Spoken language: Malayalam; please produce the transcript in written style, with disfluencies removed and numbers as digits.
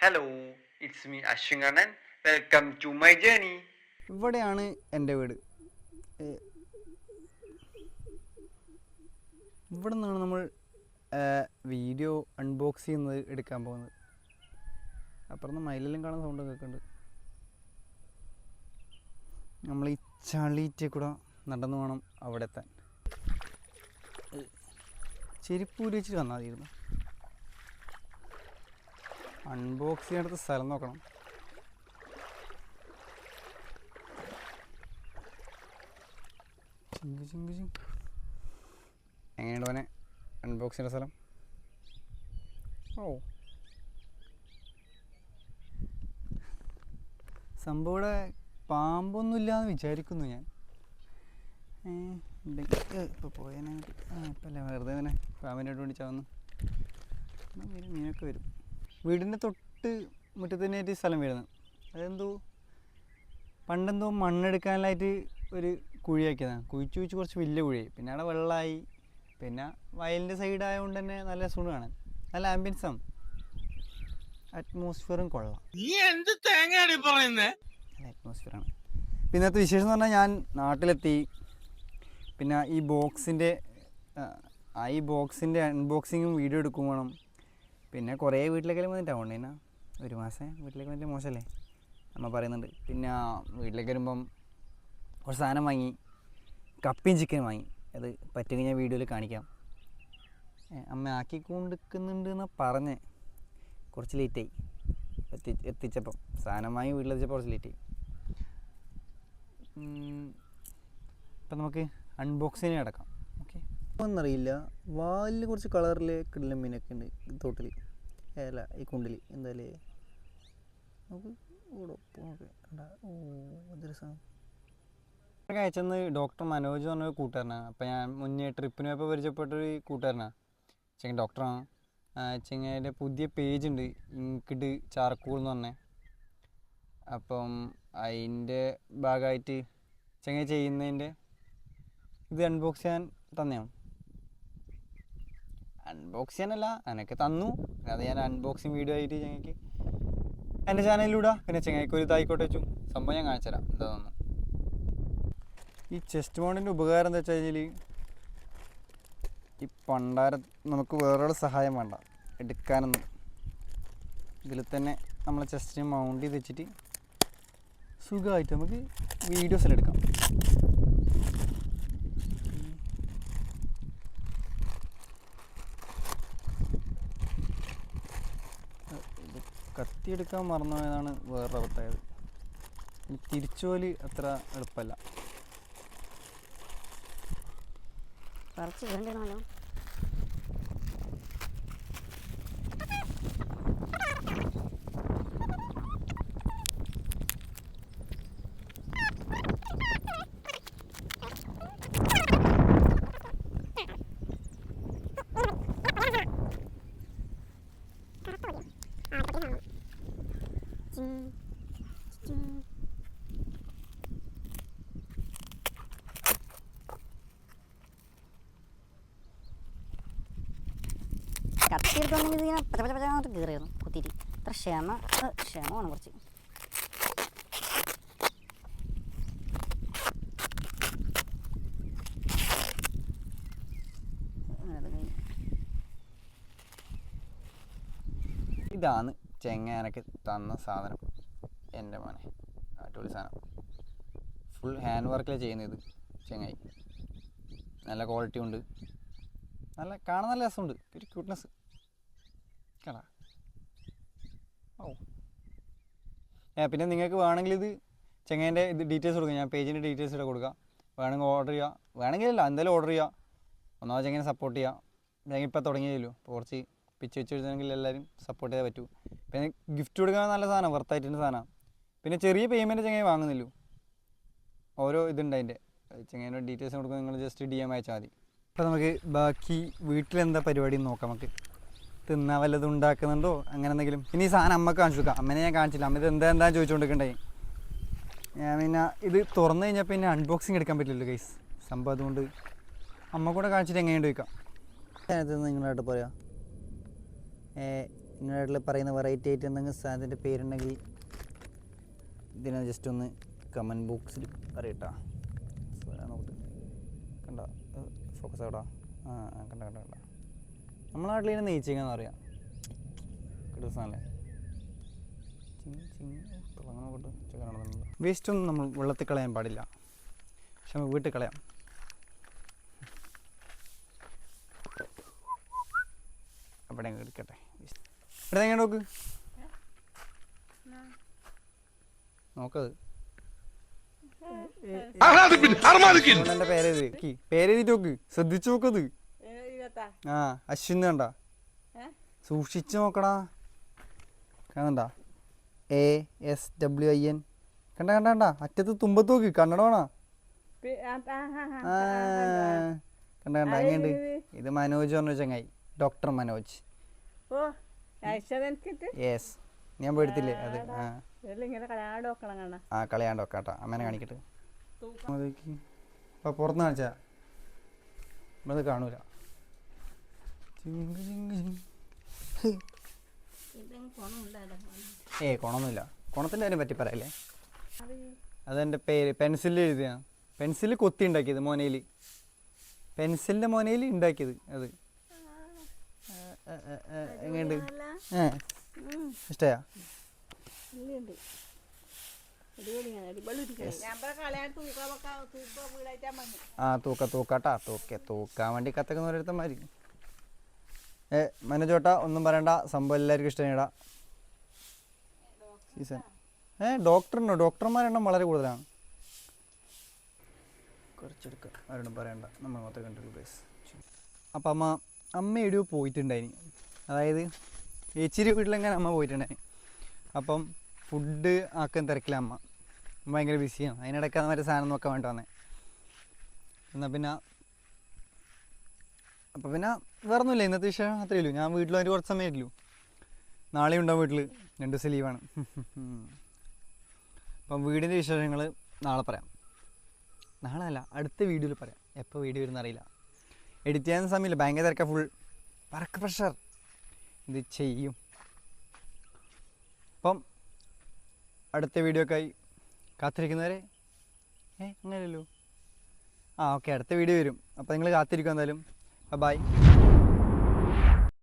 Hello, it's me Ashwinanan. Welcome to my journey. ഇവിടെയാണ് എൻ്റെ വീട്. ഇവിടെ നിന്നാണ് നമ്മൾ വീഡിയോ അൺബോക്സ് ചെയ്യുന്നത് എടുക്കാൻ പോകുന്നത്. അപ്പുറത്ത് മയിലെല്ലാം കാണുന്ന സൗണ്ട് കേൾക്കുന്നുണ്ട്. നമ്മൾ ഈ ചളിയിട്ട് കൂടെ നടന്നു വേണം അവിടെ എത്താൻ. ചെരുപ്പ് ഊരി വെച്ചിട്ട് വന്നാൽ മതിയിരുന്നു. അൺബോക്സ് ചെയ്യാനടുത്ത സ്ഥലം നോക്കണം. എങ്ങനെയുണ്ട് അവനെ അൺബോക്സ് ചെയ്യുന്ന സ്ഥലം? ഓ, സംഭവം ഇവിടെ പാമ്പൊന്നുമില്ലാന്ന് വിചാരിക്കുന്നു ഞാൻ. ഇപ്പോൾ പോയാനായിട്ട് ഇപ്പല്ലേ വെറുതെ തന്നെ പാമ്പിനായിട്ട് വേണ്ടി ചാവുന്നു. മീനൊക്കെ വരും. വീടിൻ്റെ തൊട്ട് മുറ്റത്ത് തന്നെയായിട്ട് സ്ഥലം വരുന്നത്. അതെന്തോ പണ്ടെന്തോ മണ്ണെടുക്കാനായിട്ട് ഒരു കുഴിയാക്കിയതാണ്. കുഴിച്ച് കുറച്ച് വലിയ കുഴിയായി. പിന്നെ അവിടെ വെള്ളമായി. പിന്നെ വയലിൻ്റെ സൈഡായതുകൊണ്ട് തന്നെ നല്ല രസമാണ് കാണാൻ. നല്ല ആംബിയൻസാണ്. അറ്റ്മോസ്ഫിയറും കൊള്ളാം. നല്ല അറ്റ്മോസ്ഫിയറാണ്. പിന്നെ ഇന്നത്തെ വിശേഷം എന്ന് പറഞ്ഞാൽ ഞാൻ നാട്ടിലെത്തി. പിന്നെ ഈ ബോക്സിൻ്റെ അൺബോക്സിങ്ങും വീഡിയോ എടുക്കും വേണം. പിന്നെ കുറേ വീട്ടിലേക്കെല്ലാം വന്നിട്ടാണ് തന്നെ ഒരു മാസം വീട്ടിലേക്ക് വന്നിട്ട് മോശമല്ലേ അമ്മ പറയുന്നുണ്ട്. പിന്നെ വീട്ടിലേക്ക് വരുമ്പം കുറച്ച് സാധനം വാങ്ങി. കപ്പയും ചിക്കനും വാങ്ങി. അത് പറ്റുമെങ്കിൽ ഞാൻ വീഡിയോയിൽ കാണിക്കാം. അമ്മ ആക്കിക്കൊണ്ടിരിക്കുന്നുണ്ട് എന്നാണ് പറഞ്ഞ്. കുറച്ച് ലേറ്റായി എത്തിച്ചപ്പം. സാധനം വാങ്ങി വീട്ടിലെത്തിച്ചപ്പോൾ കുറച്ച് ലേറ്റായി. ഇപ്പം നമുക്ക് അൺബോക്സിങ് കിടക്കാം. ഓക്കെ, ഒന്നറിയില്ല. വാലിൽ കുറച്ച് കളറിൽ കിടല മീനൊക്കെ ഉണ്ട് തോട്ടിൽ. അല്ല, ഈ കുണ്ടിൽ എന്തായാലേ നമുക്ക് അയച്ചെന്ന് ഡോക്ടർ മനോജ് എന്ന് പറഞ്ഞൊരു കൂട്ടുകാരനാണ്. അപ്പം ഞാൻ മുന്നേ ട്രിപ്പിന് പോയപ്പോൾ പരിചയപ്പെട്ടൊരു കൂട്ടുകാരനാണ്. ചെങ്ങ ഡോക്ടറാണ്. ചെങ്ങയുടെ പുതിയ പേജുണ്ട്, ഇൻകിഡ് ചാർക്കൂൾ എന്ന് പറഞ്ഞേ. അപ്പം അതിൻ്റെ ഭാഗമായിട്ട് ചെങ്ങ ചെയ്യുന്നതിൻ്റെ ഇത് അൺബോക്സ് ചെയ്യാൻ തന്നെയാണ്. അൺബോക്സ് ചെയ്യാനല്ല, എനിക്ക് തന്നു. അത് ഞാൻ അൺബോക്സിങ് വീഡിയോ ആയിട്ട് ചെങ്ങയ്ക്ക് എൻ്റെ ചാനലിലൂടെ. പിന്നെ ചെങ്ങയ്ക്ക് ഒരു ഇതായിക്കോട്ടെ വെച്ചു. സംഭവം ഞാൻ കാണിച്ചു തരാം എന്താണെന്ന്. ഈ ചെസ്റ്റ് മൗണ്ടിൻ്റെ ഉപകാരം എന്താ വെച്ച് കഴിഞ്ഞാൽ, ഈ പണ്ടാരം നമുക്ക് വേറൊരു സഹായം വേണ്ട എടുക്കാനൊന്നും. ഇതിൽ തന്നെ നമ്മളെ ചെസ്റ്റിന് മൗണ്ട് ചെയ്ത് വെച്ചിട്ട് സുഖമായിട്ട് നമുക്ക് വീഡിയോസിൽ എടുക്കാം. ഇത് കത്തിയെടുക്കാൻ മറന്നുപോയതാണ് വേറൊരു അബദ്ധമായത്. തിരിച്ചുപോല് അത്ര എളുപ്പമല്ല. കുറച്ച് ഇടണ്ടല്ലോ. കത്തിയെടുത്തോണ്ടെങ്കിൽ ഇതിങ്ങനെ പച്ച കയറിയിരുന്നു കുത്തിയിട്ട്. ഇത്ര ക്ഷമമാണ് കുറച്ച്. ഇതാണ് ചെങ്ങ എനിക്ക് തന്ന സാധനം. എൻ്റെ മോനെ അടിപൊളി സാധനം. ഫുൾ ഹാൻഡ് വർക്കിലാണ് ചെയ്യുന്നത് ഇത്. ചെങ്ങായി നല്ല ക്വാളിറ്റി ഉണ്ട്. നല്ല കാണാൻ നല്ല രസമുണ്ട്. ഒരു ക്യൂട്ട്നെസ് കേടാ. ഓ, പിന്നെ നിങ്ങൾക്ക് വേണമെങ്കിൽ ഇത് ചെങ്ങേൻ്റെ ഇത് ഡീറ്റെയിൽസ് കൊടുക്കാം. ഞാൻ പേജിൻ്റെ ഡീറ്റെയിൽസ് ഇവിടെ കൊടുക്കാം. വേണമെങ്കിൽ ഓർഡർ ചെയ്യുക. വേണമെങ്കിലല്ല, എന്തായാലും ഓർഡർ ചെയ്യുക. ഒന്നാമത് ചെങ്ങനെ സപ്പോർട്ട് ചെയ്യുക. ഞാൻ ഇപ്പോൾ തുടങ്ങിയല്ലോ. ഇപ്പോൾ കുറച്ച് പിച്ച് വെച്ച് എഴുതണമെങ്കിൽ എല്ലാവരും സപ്പോർട്ട് ചെയ്താൽ പറ്റൂ. പിന്നെ ഗിഫ്റ്റ് കൊടുക്കാൻ നല്ല സാധനം, വർത്തായിട്ടുള്ള സാധനമാണ്. പിന്നെ ചെറിയ പേയ്മെൻറ്റ് ചെങ്ങനെ വാങ്ങുന്നില്ലല്ലോ. ഓരോ ഇതുണ്ട് അതിൻ്റെ. ചെങ്ങനെ ഡീറ്റെയിൽസ് കൊടുക്കുക. നിങ്ങൾ ജസ്റ്റ് DM അയച്ചാൽ മതി. അപ്പോൾ നമുക്ക് ബാക്കി വീട്ടിലെന്താ പരിപാടി നോക്കാം. നമുക്ക് തിന്നാൻ വല്ലതും ഉണ്ടാക്കുന്നുണ്ടോ അങ്ങനെ എന്തെങ്കിലും. പിന്നെ ഈ സാധനം അമ്മക്ക് കാണിച്ചു കൊടുക്കാം. അമ്മനെ ഞാൻ കാണിച്ചില്ല. അമ്മ ഇത് എന്താ ചോദിച്ചുകൊണ്ടിരിക്കണ്ടായി. ഞാൻ പിന്നെ ഇത് തുറന്നു കഴിഞ്ഞാൽ പിന്നെ അൺബോക്സിങ് എടുക്കാൻ പറ്റില്ലല്ലോ ഗൈസ്. സംഭവം അതുകൊണ്ട് അമ്മ കൂടെ കാണിച്ചിട്ട് എങ്ങനെയുണ്ട് ചോദിക്കാം. ഞാനിത് നിങ്ങളായിട്ട് പറയാം. നിങ്ങളുടെ നാട്ടിൽ പറയുന്ന വെറൈറ്റി ആയിട്ട് എന്തെങ്കിലും സാധനത്തിൻ്റെ പേരുണ്ടെങ്കിൽ ഇതിനെ ജസ്റ്റ് ഒന്ന് കമൻറ്റ് ബോക്സിൽ അറിയട്ടാ. നോക്ക് കണ്ട ഫോക്കസ് ആവടാ. കണ്ട നമ്മളെ നാട്ടിൽ ഇതിനെ നെയ്ച്ചേക്കാന്ന് പറയാം. കിട്ടുന്ന സാധനമല്ലേ. വേസ്റ്റൊന്നും നമ്മൾ വെള്ളത്തിൽ കളയാൻ പാടില്ല, പക്ഷെ നമുക്ക് വീട്ടിൽ കളയാം. അവിടെ എടുക്കട്ടെ. ഇവിടെ എങ്ങനെ നോക്കത് എൻ്റെ പേരെഴുതിട്ട് നോക്ക്, ശ്രദ്ധിച്ചു നോക്കത്. ആ അശ്വിൻ കണ്ട, സൂക്ഷിച്ചു നോക്കടാ. കാണണ്ട ASWIN കണ്ട കണ്ട കണ്ട അറ്റത്ത് തുമ്പത്ത് നോക്ക്, കണ്ണട വേണ. കണ്ട കണ്ട അങ്ങനെയുണ്ട്. ഇത് മനോജ് പറഞ്ഞ ചങ്ങായി, ഡോക്ടർ മനോജ്. യെസ്, ഞാൻ പോയെടുത്തില്ലേ അത്. ആ കളയാണ്ട് നോക്കാട്ടാ, അമ്മേനെ കാണിക്കട്ടെ. അപ്പൊ പുറത്ത് കാണിച്ചാ നമ്മളത് കാണൂല. കൊണൊന്നുമില്ല, കൊണത്തിൻ്റെ കാര്യം പറ്റി പറയല്ലേ. അതെൻ്റെ പേര് പെൻസിലിൽ എഴുതിയ, പെൻസിലിൽ കൊത്തി ഉണ്ടാക്കിയത്, മോനയിൽ പെൻസിലിൻ്റെ മോനയിൽ ഉണ്ടാക്കിയത്. അത് എങ്ങനെയുണ്ട്? ഇഷ്ടയാ? തൂക്കാട്ടാ, തൂക്കാൻ വേണ്ടി കത്തക്കുന്ന ഓരോരുത്തന്മാര്. മനോജോട്ടാ ഒന്നും പറയണ്ട, സംഭവം എല്ലാവർക്കും ഇഷ്ടമായിടാ. സീസൺ ഡോക്ടറിനോ, ഡോക്ടർമാരെണ്ണം വളരെ കൂടുതലാണ്. കുറച്ചെടുക്കുക, ആരോടും പറയണ്ട, നമ്മൾ മൊത്തം കണ്ടു പ്ലേസ്. അപ്പം അമ്മ എവിടെയോ പോയിട്ടുണ്ടായിന്, അതായത് ചേച്ചിയുടെ വീട്ടിലെങ്ങനെ അമ്മ പോയിട്ടുണ്ടായിന്. അപ്പം ഫുഡ് ആക്കാൻ തിരക്കില്ല അമ്മ, ഭയങ്കര ബിസിയാണ്. അതിനിടയ്ക്ക് മറ്റേ സാധനം നോക്കാൻ വേണ്ടി വന്നേ. എന്നാൽ പിന്നെ അപ്പം പിന്നെ വേറെ ഒന്നുമില്ല, ഇന്നത്തെ വിഷയം അത്രയേ ഉള്ളൂ. ഞാൻ വീട്ടിൽ ഒരു കുറച്ച് സമയമായില്ലൂ, നാളെ ഉണ്ടാവും വീട്ടിൽ, 2 ദിവസം ലീവാണ്. അപ്പം വീടിൻ്റെ വിശേഷങ്ങൾ നാളെ പറയാം. നാളെ അല്ല, അടുത്ത വീഡിയോയിൽ പറയാം. എപ്പോൾ വീഡിയോ വരുന്ന അറിയില്ല, എഡിറ്റ് ചെയ്യാൻ സമയമില്ല, ഭയങ്കര തിരക്കാണ്, ഫുൾ വർക്ക് പ്രഷർ. ഇത് ചെയ്യും. അപ്പം അടുത്ത വീഡിയോക്കായി കാത്തിരിക്കുന്നവരെ അങ്ങനെയല്ലോ. ഓക്കെ, അടുത്ത വീഡിയോ വരും. അപ്പോൾ നിങ്ങൾ കാത്തിരിക്കും എന്തായാലും. ബൈ.